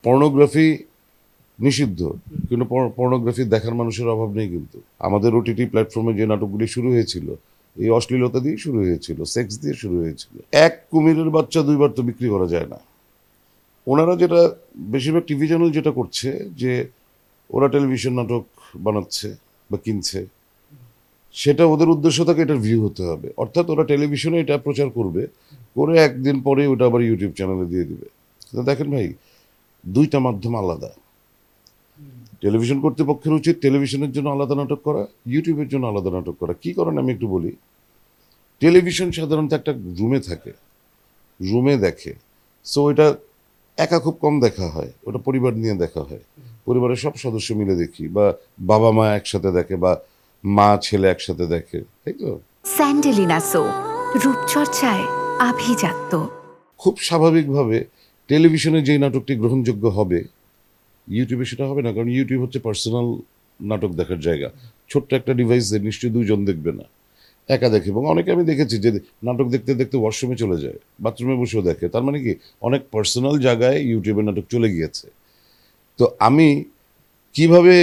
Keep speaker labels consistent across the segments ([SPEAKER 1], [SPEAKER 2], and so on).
[SPEAKER 1] Pornography নিষিদ্ধ, কিন্তু pornography দেখার মানুষের অভাব নেই। কিন্তু আমাদের ওটিটি প্ল্যাটফর্মে যে নাটকগুলি শুরু হয়েছিল এই অশ্লীলতা দিয়ে শুরু হয়েছিল, সেক্স দিয়ে শুরু হয়েছিল। এক কুমিরের বাচ্চা দুইবার তো বিক্রি করা যায় না। ওনারা যেটা বেশিরভাগ টিভি চ্যানেল যেটা করছে যে ওরা টেলিভিশন নাটক বানাচ্ছে বা কিনছে, সেটা ওদের উদ্দেশ্য থাকে এটার ভিউ হতে হবে, অর্থাৎ ওরা টেলিভিশনে এটা প্রচার করবে, করে একদিন পরে ওটা আবার ইউটিউব চ্যানেলে দিয়ে দিবে। তো দেখেন ভাই, দুইটা মাধ্যম আলাদা। টেলিভিশন কর্তৃপক্ষের উচিত টেলিভিশনের জন্য আলাদা নাটক করা, ইউটিউবের জন্য আলাদা নাটক করা। কি করেন আমি একটু বলি। টেলিভিশন সাধারণত একটা রুমে থাকে, রুমে দেখে, সো এটা একা খুব কম দেখা হয়, ওটা পরিবার নিয়ে দেখা হয়, পরিবারের সব সদস্য মিলে দেখি, বা বাবা মা একসাথে দেখে, বা মা ছেলে একসাথে দেখে, তাই তো।
[SPEAKER 2] স্যান্ডেলিনা সো রূপচর্চায় আভিজাত্য।
[SPEAKER 1] খুব স্বাভাবিকভাবে টেলিভিশনে যেই নাটকটি গ্রহণযোগ্য হবে ইউটিউবে সেটা হবে না, কারণ ইউটিউব হচ্ছে পার্সোনাল নাটক দেখার জায়গা। ছোট্ট একটা ডিভাইসে নিশ্চয়ই দুইজন দেখবে না, একা দেখে। এবং অনেকে আমি দেখেছি যে নাটক দেখতে দেখতে ওয়াশরুমে চলে যায়, বাথরুমে বসেও দেখে। তার মানে কি, অনেক পার্সোনাল জায়গায় ইউটিউবের নাটক চলে গিয়েছে। তো আমি কিভাবে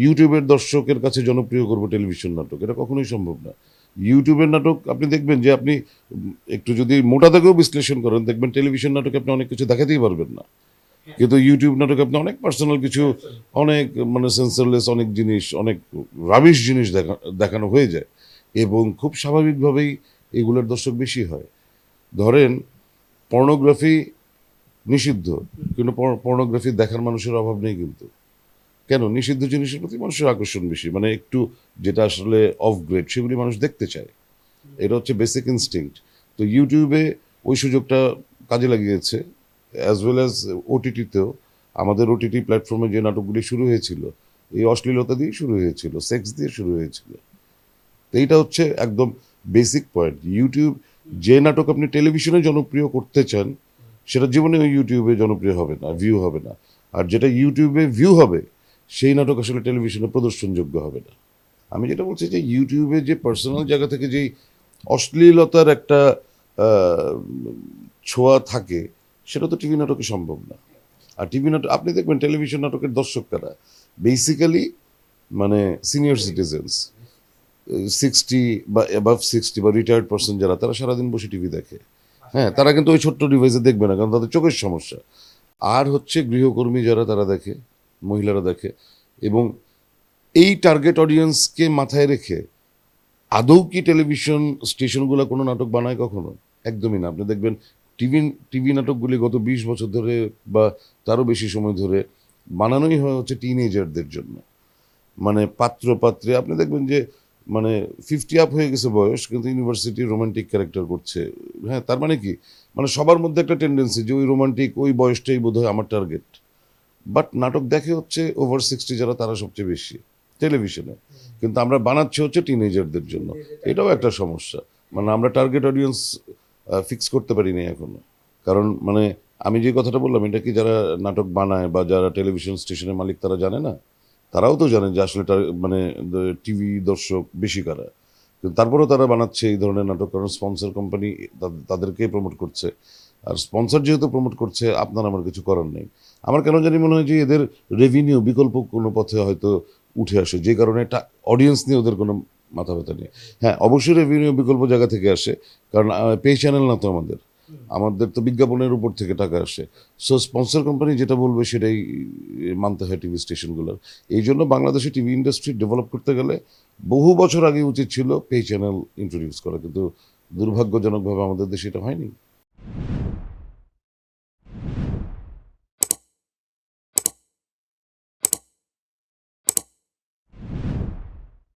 [SPEAKER 1] ইউটিউবের দর্শকের কাছে জনপ্রিয় করব টেলিভিশন নাটক? এটা কখনোই সম্ভব না। ইউটিউবের নাটক আপনি দেখবেন যে আপনি একটু যদি মোটা দাগেও বিশ্লেষণ করেন, দেখবেন টেলিভিশন নাটকে আপনি অনেক কিছু দেখাতেই পারবেন না, কিন্তু ইউটিউব নাটকে আপনি অনেক পার্সোনাল কিছু, অনেক মানে সেন্সারলেস অনেক জিনিস, অনেক রাবিশ জিনিস দেখানো হয়ে যায়, এবং খুব স্বাভাবিকভাবেই এগুলোর দর্শক বেশি হয়। ধরেন পর্নোগ্রাফি নিষিদ্ধ, কিন্তু পর্নোগ্রাফি দেখার মানুষের অভাব নেই। কিন্তু কেন? নিষিদ্ধ জিনিসের প্রতি মানুষের আকর্ষণ বেশি, মানে একটু যেটা আসলে অফ গ্রেড সেগুলি মানুষ দেখতে চায়। এটা হচ্ছে বেসিক ইনস্টিংক্ট। তো ইউটিউবে ওই সুযোগটা কাজে লাগিয়েছে, অ্যাজ ওয়েল অ্যাজ ওটিটিতেও। আমাদের ওটিটি প্ল্যাটফর্মে যে নাটকগুলি শুরু হয়েছিল এই অশ্লীলতা দিয়ে শুরু হয়েছিল, সেক্স দিয়ে শুরু হয়েছিল। তো এইটা হচ্ছে একদম বেসিক পয়েন্ট। ইউটিউব যে নাটক আপনি টেলিভিশনে জনপ্রিয় করতে চান সেটা জীবনে ওই ইউটিউবে জনপ্রিয় হবে না, ভিউ হবে না। আর যেটা ইউটিউবে ভিউ হবে সেই নাটক আসলে টেলিভিশনে প্রদর্শনযোগ্য হবে না। আমি যেটা বলছি যে ইউটিউবে যে পার্সোনাল জায়গা থেকে যেই অশ্লীলতার একটা আহ, ছোঁয়া থাকে, সেটা তো টিভি নাটকে সম্ভব না। আর টিভি নাটক আপনি দেখবেন টেলিভিশন নাটকের দর্শক কারা, বেসিক্যালি মানে সিনিয়র সিটিজেন্স, 60 বা অ্যাবাভ 60 বা রিটায়ার্ড পার্সন যারা, তারা সারাদিন বসে টিভি দেখে। হ্যাঁ, তারা কিন্তু ওই ছোট্ট ডিভাইসে দেখবে না, কারণ তাদের চোখের সমস্যা। আর হচ্ছে গৃহকর্মী যারা, তারা দেখে, মহিলারা দেখে। এবং এই টার্গেট অডিয়েন্সকে মাথায় রেখে আদৌ কি টেলিভিশন স্টেশনগুলো কোনো নাটক বানায় কখনো? একদমই না। আপনি দেখবেন টিভি টিভি নাটকগুলি গত 20 বছর ধরে বা তারও বেশি সময় ধরে বানানোই হয় হচ্ছে টিনেজারদের জন্য। মানে পাত্র পাত্রে আপনি দেখবেন যে মানে 50 আপ হয়ে গেছে বয়স, কিন্তু ইউনিভার্সিটি রোমান্টিক ক্যারেক্টার করছে। হ্যাঁ, তার মানে কি, মানে সবার মধ্যে একটা টেন্ডেন্সি যে ওই রোমান্টিক ওই বয়সটাই বোধ হয় আমার টার্গেট। বাট নাটক দেখে হচ্ছে ওভার 60 যারা, তারা সবচেয়ে বেশি টেলিভিশনে। কিন্তু আমরা বানাচ্ছি হচ্ছে টিনেজারদের জন্য। এটাও একটা সমস্যা। মানে আমরা টার্গেট অডিয়েন্স ফিক্স করতে পারিনি এখনো। কারণ মানে আমি যে কথাটা বললাম, এটা কি যারা নাটক বানায় বা যারা টেলিভিশন স্টেশনের মালিক তারা জানে না? তারাও তো জানে যে আসলে মানে টিভি দর্শক বেশি কারা। কিন্তু তারপরেও তারা বানাচ্ছে এই ধরনের নাটক, কারণ স্পন্সর কোম্পানি তাদেরকেই প্রমোট করছে। আর স্পন্সর যেহেতু প্রমোট করছে, আপনার আমার কিছু করার নেই। আমার কেন জানি মনে হয় যে এদের রেভিনিউ বিকল্প কোনো পথে হয়তো উঠে আসে, যে কারণে একটা অডিয়েন্স নিয়ে ওদের কোনো মাথা ব্যথা নেই। হ্যাঁ, অবশ্যই রেভিনিউ বিকল্প জায়গা থেকে আসে, কারণ পে চ্যানেল না তো আমাদের, আমাদের তো বিজ্ঞাপনের উপর থেকে টাকা আসে। সো স্পন্সর কোম্পানি যেটা বলবে সেটাই মানতে হয় টিভি স্টেশনগুলোর। এই জন্য বাংলাদেশে টিভি ইন্ডাস্ট্রি ডেভেলপ করতে গেলে বহু বছর আগে উচিত ছিল পে চ্যানেল ইন্ট্রোডিউস করা, কিন্তু দুর্ভাগ্যজনকভাবে আমাদের দেশে এটা হয়নি।